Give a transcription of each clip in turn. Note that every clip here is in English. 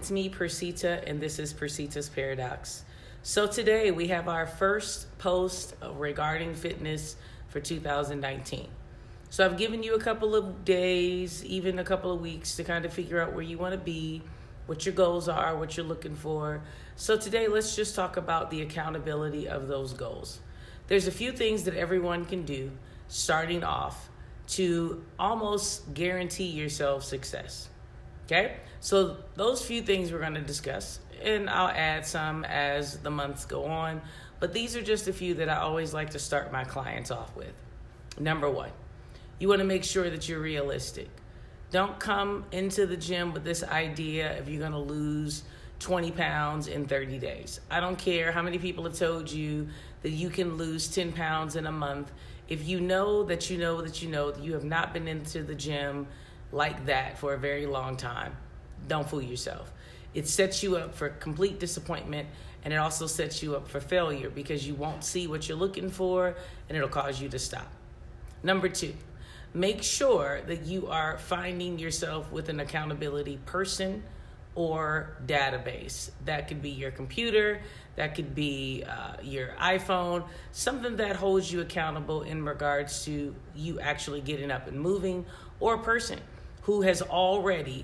It's me, Persita, and this is Persita's Paradox. So today we have our first post regarding fitness for 2019. So I've given you a couple of days, even a couple of weeks to kind of figure out where you want to be, what your goals are, what you're looking for. So today let's just talk about the accountability of those goals. There's a few things that everyone can do starting off to almost guarantee yourself success. Okay, so those few things we're going to discuss, and I'll add some as the months go on, but these are just a few that I always like to start my clients off with. Number one, you want to make sure that you're realistic. Don't come into the gym with this idea if you're going to lose 20 pounds in 30 days. I don't care how many people have told you that you can lose 10 pounds in a month. If you know that you have not been into the gym like that for a very long time, don't fool yourself. It sets you up for complete disappointment, and it also sets you up for failure because you won't see what you're looking for, and it'll cause you to stop. Number two, make sure that you are finding yourself with an accountability person or database. That could be your computer, that could be your iPhone, something that holds you accountable in regards to you actually getting up and moving, or a person who has already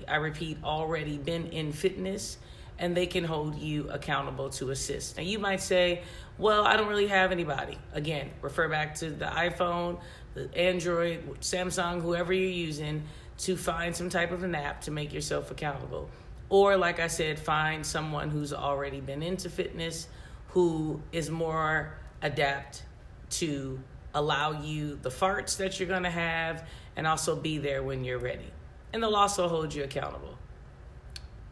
been in fitness, and they can hold you accountable to assist. Now you might say, well, I don't really have anybody. Again, refer back to the iPhone, the Android, Samsung, whoever you're using, to find some type of an app to make yourself accountable. Or like I said, find someone who's already been into fitness, who is more adept to allow you the farts that you're gonna have and also be there when you're ready. And they'll also hold you accountable.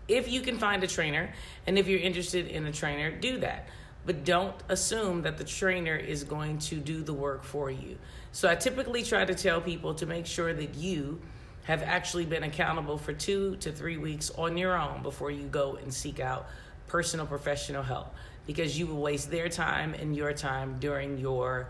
If you can find a trainer, and if you're interested in a trainer, do that. But don't assume that the trainer is going to do the work for you. So I typically try to tell people to make sure that you have actually been accountable for 2 to 3 weeks on your own before you go and seek out personal professional help, because you will waste their time and your time during your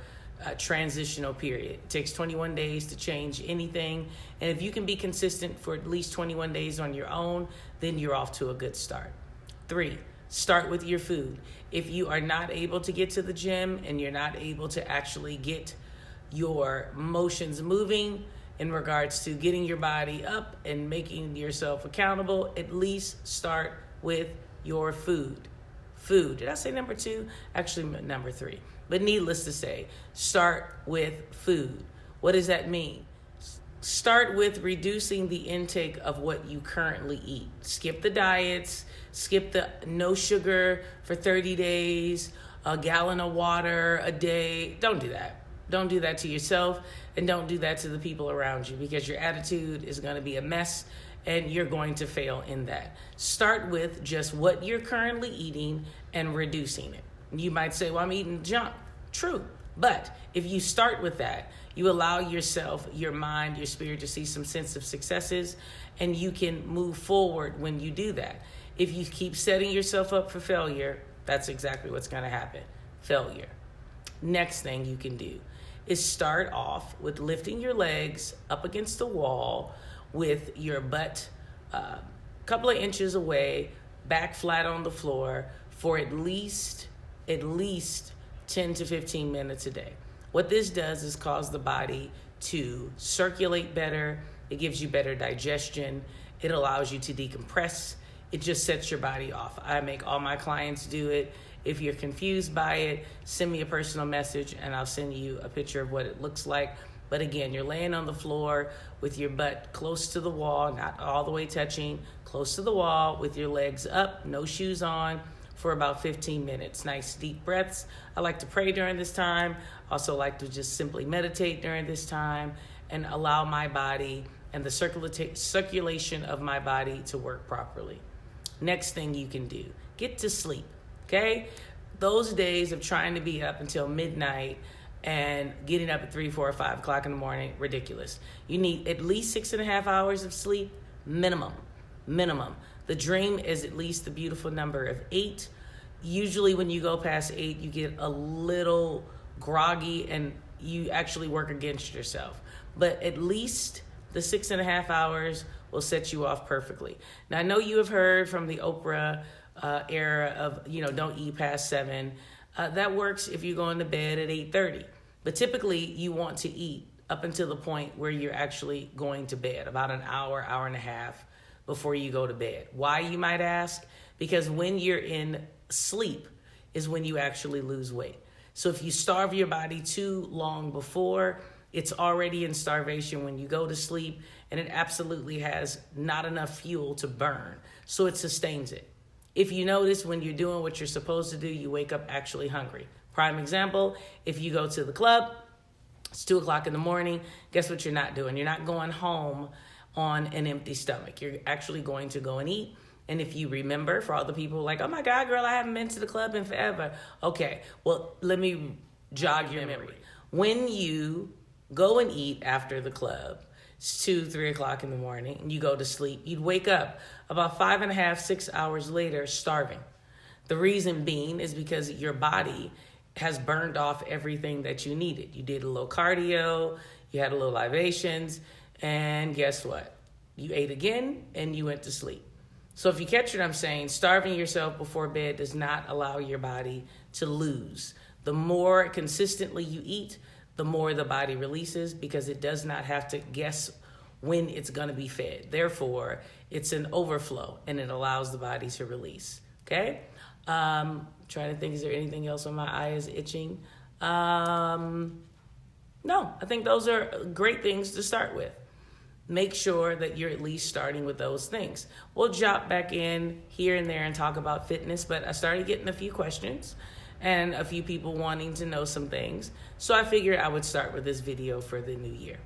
transitional period. It takes 21 days to change anything, and if you can be consistent for at least 21 days on your own, then you're off to a good start. 3, start with your food. If you are not able to get to the gym and you're not able to actually get your motions moving in regards to getting your body up and making yourself accountable, at least start with your food. Food. Did I say number 2? Actually, number 3. But needless to say, start with food. What does that mean? Start with reducing the intake of what you currently eat. Skip the diets, skip the no sugar for 30 days, a gallon of water a day. Don't do that. Don't do that to yourself, and don't do that to the people around you, because your attitude is going to be a mess and you're going to fail in that. Start with just what you're currently eating and reducing it. You might say, well, I'm eating junk. True. But if you start with that, you allow yourself, your mind, your spirit to see some sense of successes, and you can move forward when you do that. If you keep setting yourself up for failure, that's exactly what's going to happen. Failure. Next thing you can do is start off with lifting your legs up against the wall with your butt a couple of inches away, back flat on the floor for at least 10 to 15 minutes a day. What this does is cause the body to circulate better. It gives you better digestion. It allows you to decompress. It just sets your body off. I make all my clients do it. If you're confused by it, send me a personal message and I'll send you a picture of what it looks like. But again, you're laying on the floor with your butt close to the wall, not all the way touching, close to the wall with your legs up, no shoes on, for about 15 minutes. Nice deep breaths. I like to pray during this time. Also like to just simply meditate during this time and allow my body and the circulation of my body to work properly. Next thing you can do, get to sleep, okay? Those days of trying to be up until midnight and getting up at 3, 4, or 5 o'clock in the morning, ridiculous. You need at least 6.5 hours of sleep, minimum. The dream is at least the beautiful number of 8. Usually when you go past 8, you get a little groggy and you actually work against yourself. But at least the 6.5 hours will set you off perfectly. Now, I know you have heard from the Oprah era of, don't eat past 7. That works if you're going to bed at 8:30. But typically, you want to eat up until the point where you're actually going to bed, about an hour, hour and a half before you go to bed. Why, you might ask? Because when you're in sleep is when you actually lose weight. So if you starve your body too long before, it's already in starvation when you go to sleep, and it absolutely has not enough fuel to burn. So it sustains it. If you notice, when you're doing what you're supposed to do, you wake up actually hungry. Prime example, if you go to the club, it's 2 o'clock in the morning, guess what you're not doing? You're not going home on an empty stomach. You're actually going to go and eat. And if you remember, for all the people like, oh my God, girl, I haven't been to the club in forever. Okay, well, let me jog your memory. When you go and eat after the club, it's 2, 3 o'clock in the morning, and you go to sleep, you'd wake up about 5.5, 6 hours later, starving. The reason being is because your body has burned off everything that you needed. You did a little cardio, you had a little libations, and guess what? You ate again, and you went to sleep. So if you catch what I'm saying, starving yourself before bed does not allow your body to lose. The more consistently you eat, the more the body releases, because it does not have to guess when it's going to be fed. Therefore, it's an overflow, and it allows the body to release. Okay? Trying to think, is there anything else on my eye is itching? No, I think those are great things to start with. Make sure that you're at least starting with those things. We'll jump back in here and there and talk about fitness, but I started getting a few questions and a few people wanting to know some things. So I figured I would start with this video for the new year.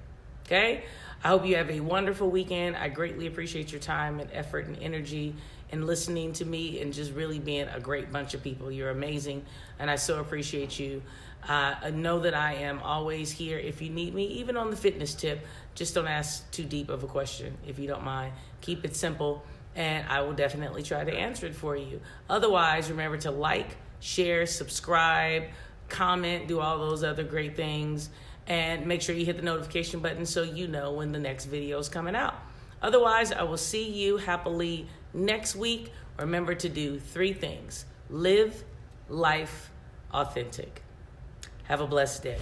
Okay? I hope you have a wonderful weekend. I greatly appreciate your time and effort and energy and listening to me and just really being a great bunch of people. You're amazing, and I so appreciate you. Know that I am always here if you need me, even on the fitness tip. Just don't ask too deep of a question, if you don't mind. Keep it simple, and I will definitely try to answer it for you. Otherwise, remember to like, share, subscribe, comment, do all those other great things, and make sure you hit the notification button so you know when the next video is coming out. Otherwise, I will see you happily next week. Remember to do 3 things. Live life authentic. Have a blessed day.